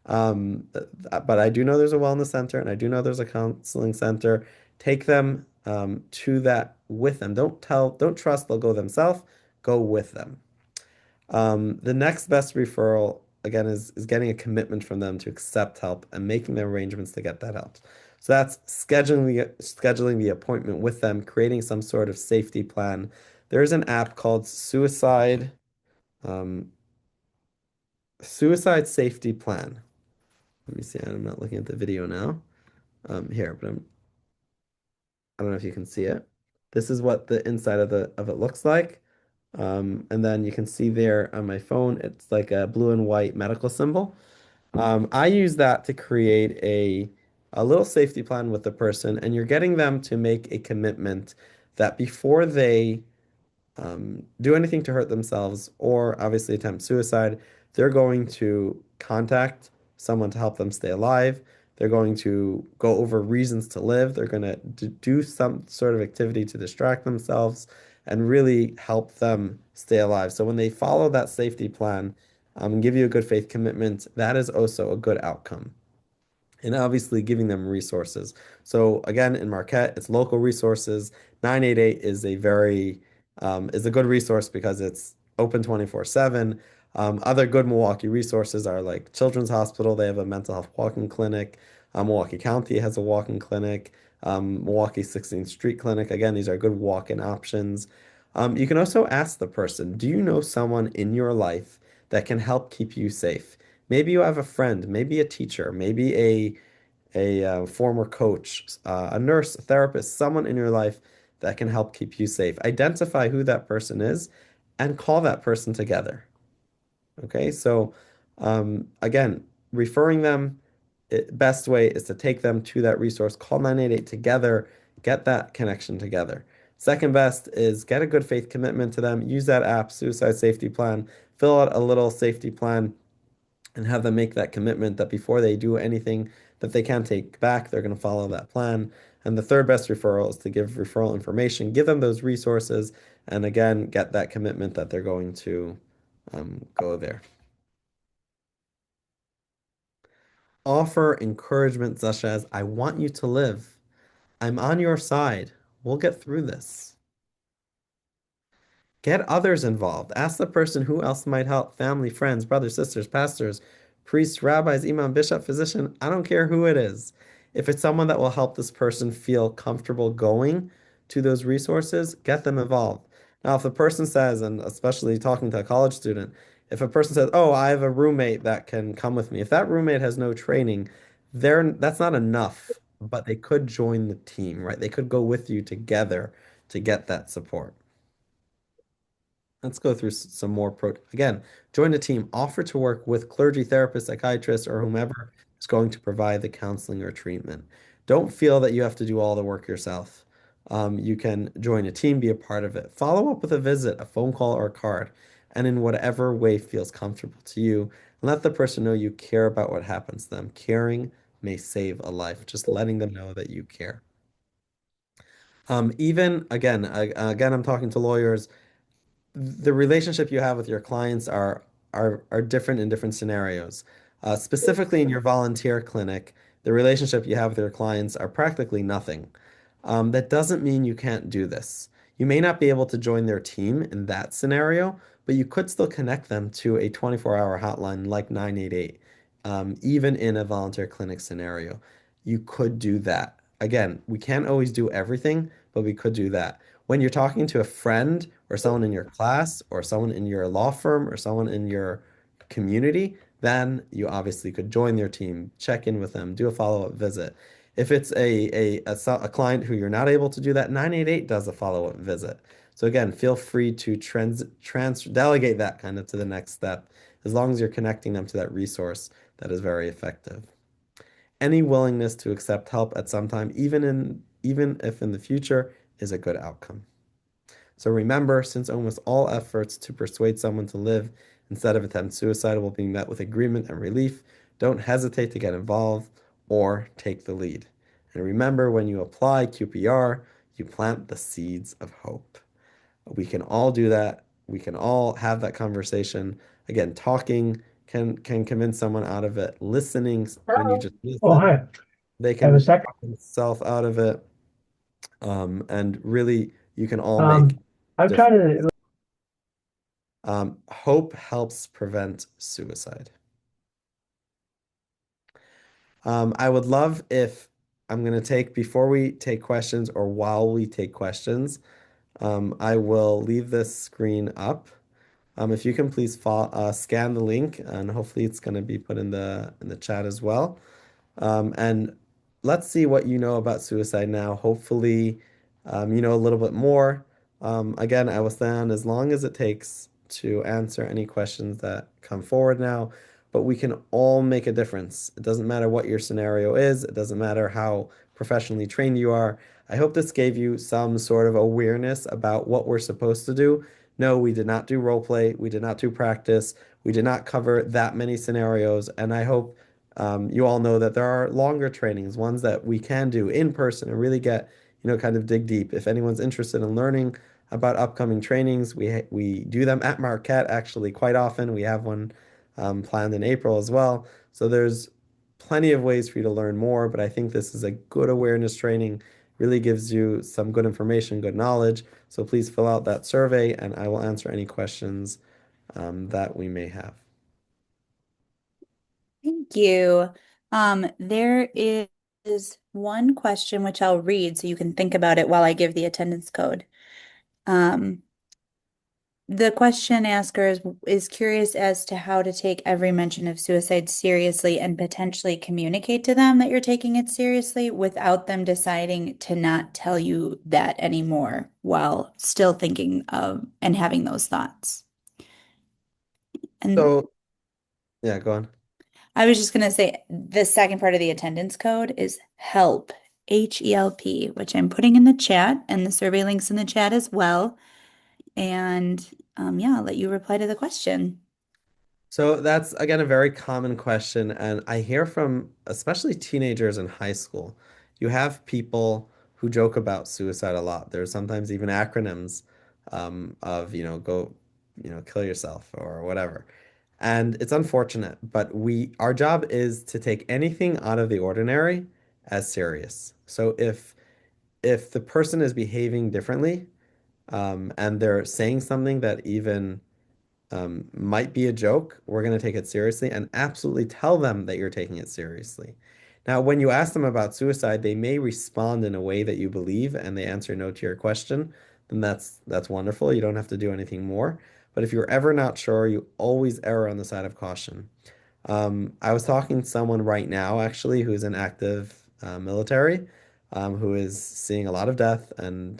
But I do know there's a wellness center and I do know there's a counseling center. Take them to that with them. Don't trust they'll go themselves. Go with them. The next best referral, again, is getting a commitment from them to accept help and making the arrangements to get that help. So that's scheduling the appointment with them, creating some sort of safety plan. There's an app called um, Suicide Safety Plan. Let me see. I'm not looking at the video now. Here, but I don't know if you can see it. This is what the inside of it looks like. And then you can see there on my phone, it's like a blue and white medical symbol. I use that to create a little safety plan with the person, and you're getting them to make a commitment that before they do anything to hurt themselves or obviously attempt suicide, they're going to contact someone to help them stay alive. They're going to go over reasons to live. They're going to do some sort of activity to distract themselves and really help them stay alive. So when they follow that safety plan, and give you a good faith commitment, that is also a good outcome and obviously giving them resources. So again, in Marquette, it's local resources. 988 is a good resource because it's open 24/7. Other good Milwaukee resources are like Children's Hospital. They have a mental health walking clinic. Milwaukee County has a walking clinic. Milwaukee 16th Street Clinic. Again, these are good walk-in options. You can also ask the person, do you know someone in your life that can help keep you safe? Maybe you have a friend, maybe a teacher, maybe a former coach, a nurse, a therapist, someone in your life that can help keep you safe. Identify who that person is and call that person together. Okay, so again, referring them, best way is to take them to that resource, call 988 together, get that connection together. Second best is get a good faith commitment to them, use that app, Suicide Safety Plan, fill out a little safety plan and have them make that commitment that before they do anything that they can take back, they're going to follow that plan. And the third best referral is to give referral information, give them those resources, and again, get that commitment that they're going to go there. Offer encouragement such as, I want you to live. I'm on your side. We'll get through this. Get others involved. Ask the person who else might help. Family, friends, brothers, sisters, pastors, priests, rabbis, imam, bishop, physician. I don't care who it is. If it's someone that will help this person feel comfortable going to those resources, get them involved. Now, if the person says, and especially talking to a college student, if a person says, "Oh, I have a roommate that can come with me," if that roommate has no training, that's not enough, but they could join the team, right? They could go with you together to get that support. Let's go through some more again, join a team, offer to work with clergy, therapists, psychiatrists, or whomever is going to provide the counseling or treatment. Don't feel that you have to do all the work yourself. You can join a team, be a part of it. Follow up with a visit, a phone call, or a card, and in whatever way feels comfortable to you. Let the person know you care about what happens to them. Caring may save a life. Just letting them know that you care. Even again, I'm talking to lawyers, the relationship you have with your clients are different in different scenarios. Specifically in your volunteer clinic, the relationship you have with your clients are practically nothing. That doesn't mean you can't do this. You may not be able to join their team in that scenario, but you could still connect them to a 24-hour hotline like 988, even in a volunteer clinic scenario. You could do that. Again, we can't always do everything, but we could do that. When you're talking to a friend or someone in your class or someone in your law firm or someone in your community, then you obviously could join their team, check in with them, do a follow-up visit. If it's a client who you're not able to do that, 988 does a follow-up visit. So again, feel free to delegate that kind of to the next step, as long as you're connecting them to that resource that is very effective. Any willingness to accept help at some time, even if in the future, is a good outcome. So remember, since almost all efforts to persuade someone to live instead of attempt suicide will be met with agreement and relief, don't hesitate to get involved or take the lead. And remember, when you apply QPR, you plant the seeds of hope. We can all do that. We can all have that conversation. Again, talking can convince someone out of it. Listening, when you just Oh, listen, hi. they Have a can second. talk themselves out of it. And really, you can all make Um, I'm different. trying to. Hope helps prevent suicide. I would love if I'm going to take, before we take questions or while we take questions, I will leave this screen up. If you can please scan the link, and hopefully it's going to be put in the chat as well. And let's see what you know about suicide now. Hopefully, you know a little bit more. Again, I will stand as long as it takes to answer any questions that come forward now, but we can all make a difference. It doesn't matter what your scenario is, it doesn't matter how professionally trained you are. I hope this gave you some sort of awareness about what we're supposed to do. No, we did not do role play, we did not do practice, we did not cover that many scenarios, and I hope you all know that there are longer trainings, ones that we can do in person and really get, kind of dig deep. If anyone's interested in learning about upcoming trainings, we do them at Marquette actually quite often. We have one planned in April as well. So there's plenty of ways for you to learn more, but I think this is a good awareness training, really gives you some good information, good knowledge. So please fill out that survey and I will answer any questions that we may have. Thank you. There is one question which I'll read so you can think about it while I give the attendance code. Um, the question asker is curious as to how to take every mention of suicide seriously and potentially communicate to them that you're taking it seriously without them deciding to not tell you that anymore while still thinking of and having those thoughts. And So, yeah, go on. I was just going to say the second part of the attendance code is HELP, HELP, which I'm putting in the chat, and the survey links in the chat as well. And yeah, I'll let you reply to the question. So that's again a very common question, and I hear from especially teenagers in high school. You have people who joke about suicide a lot. There's sometimes even acronyms of, go, kill yourself or whatever. And it's unfortunate, but our job is to take anything out of the ordinary as serious. So if the person is behaving differently, and they're saying something that even might be a joke, we're going to take it seriously and absolutely tell them that you're taking it seriously. Now, when you ask them about suicide, they may respond in a way that you believe and they answer no to your question, then that's wonderful. You don't have to do anything more. But if you're ever not sure, you always err on the side of caution. I was talking to someone right now, actually, who's in active military, who is seeing a lot of death, and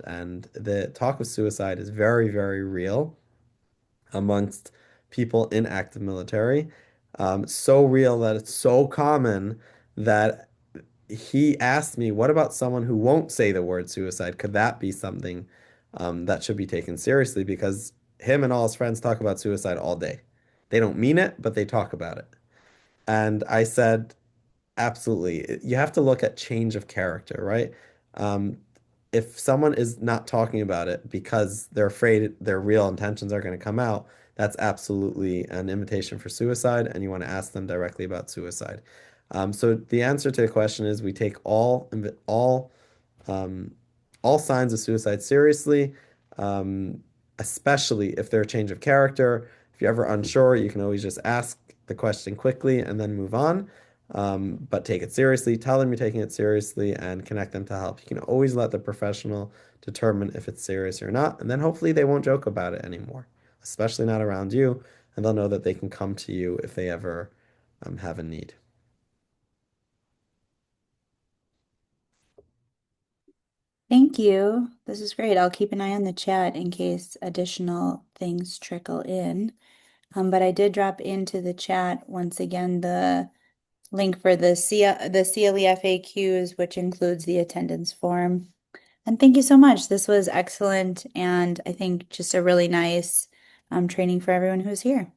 the talk of suicide is very, very real amongst people in active military. So real that it's so common that he asked me, "What about someone who won't say the word suicide? Could that be something that should be taken seriously?" Because him and all his friends talk about suicide all day. They don't mean it, but they talk about it. And I said, absolutely. You have to look at change of character, right? Um, if someone is not talking about it because they're afraid their real intentions are going to come out, that's absolutely an invitation for suicide, and you want to ask them directly about suicide. So the answer to the question is we take um, all signs of suicide seriously, um, especially if they're a change of character. If you're ever unsure, you can always just ask the question quickly and then move on. But take it seriously, tell them you're taking it seriously, and connect them to help. You can always let the professional determine if it's serious or not, and then hopefully they won't joke about it anymore, especially not around you, and they'll know that they can come to you if they ever have a need. Thank you. This is great. I'll keep an eye on the chat in case additional things trickle in. But I did drop into the chat once again the link for the CLE FAQs, which includes the attendance form. And thank you so much. This was excellent, and I think just a really nice training for everyone who's here.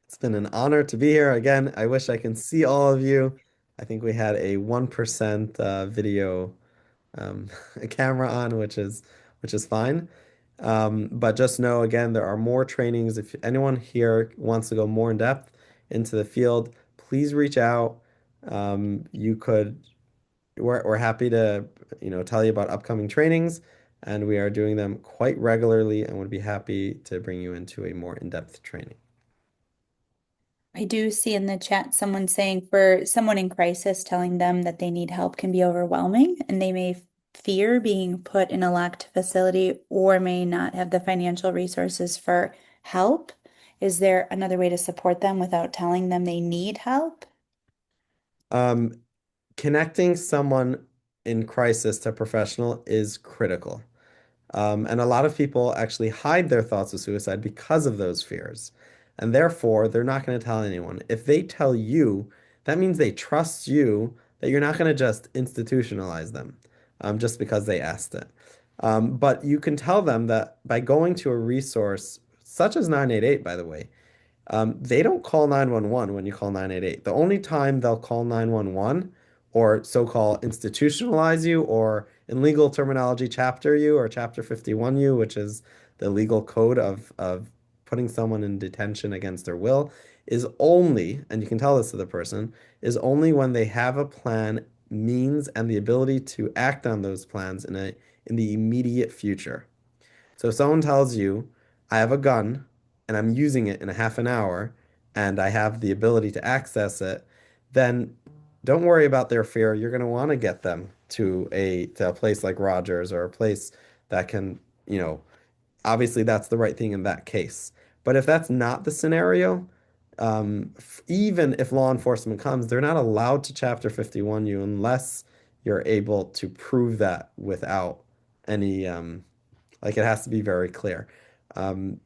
It's been an honor to be here again. I wish I can see all of you. I think we had a 1% video um, camera on, which is fine. But just know again, there are more trainings. If anyone here wants to go more in depth into the field, please reach out. You could, we're happy to, tell you about upcoming trainings, and we are doing them quite regularly and would be happy to bring you into a more in-depth training. I do see in the chat someone saying for someone in crisis, telling them that they need help can be overwhelming and they may fear being put in a locked facility or may not have the financial resources for help. Is there another way to support them without telling them they need help? Um, Connecting someone in crisis to a professional is critical. And a lot of people actually hide their thoughts of suicide because of those fears. And therefore, they're not going to tell anyone. If they tell you, that means they trust you that you're not going to just institutionalize them just because they asked it. But you can tell them that by going to a resource such as 988, by the way, they don't call 911 when you call 988. The only time they'll call 911 or so-called institutionalize you or in legal terminology, chapter you or chapter 51 you, which is the legal code of putting someone in detention against their will, is only, and you can tell this to the person, is only when they have a plan, means, and the ability to act on those plans in the immediate future. So if someone tells you, I have a gun and I'm using it in a half an hour and I have the ability to access it, then don't worry about their fear. You're going to want to get them to a place like Rogers or a place that can, obviously that's the right thing in that case. But if that's not the scenario, even if law enforcement comes, they're not allowed to Chapter 51 you unless you're able to prove that without any like it has to be very clear. Um,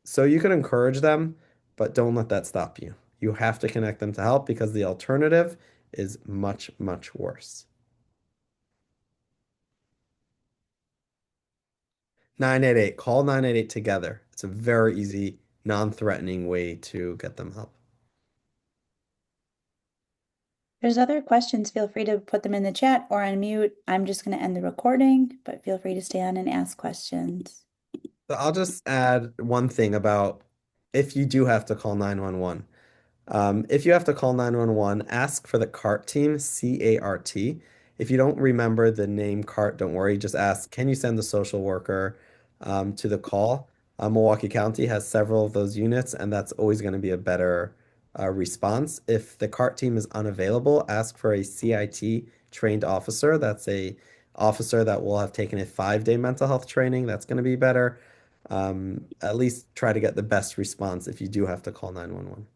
so you can encourage them, but don't let that stop you. You have to connect them to help because the alternative is much, much worse. 988, call 988 together. It's a very easy, non-threatening way to get them help. If there's other questions, feel free to put them in the chat or unmute. I'm just going to end the recording, but feel free to stay on and ask questions. So I'll just add one thing about if you do have to call 911. If you have to call 911, ask for the CART team, CART. If you don't remember the name CART, don't worry. Just ask, can you send the social worker to the call? Milwaukee County has several of those units, and that's always going to be a better response. If the CART team is unavailable, ask for a CIT trained officer. That's a officer that will have taken a 5-day mental health training. That's going to be better. At least try to get the best response if you do have to call 911.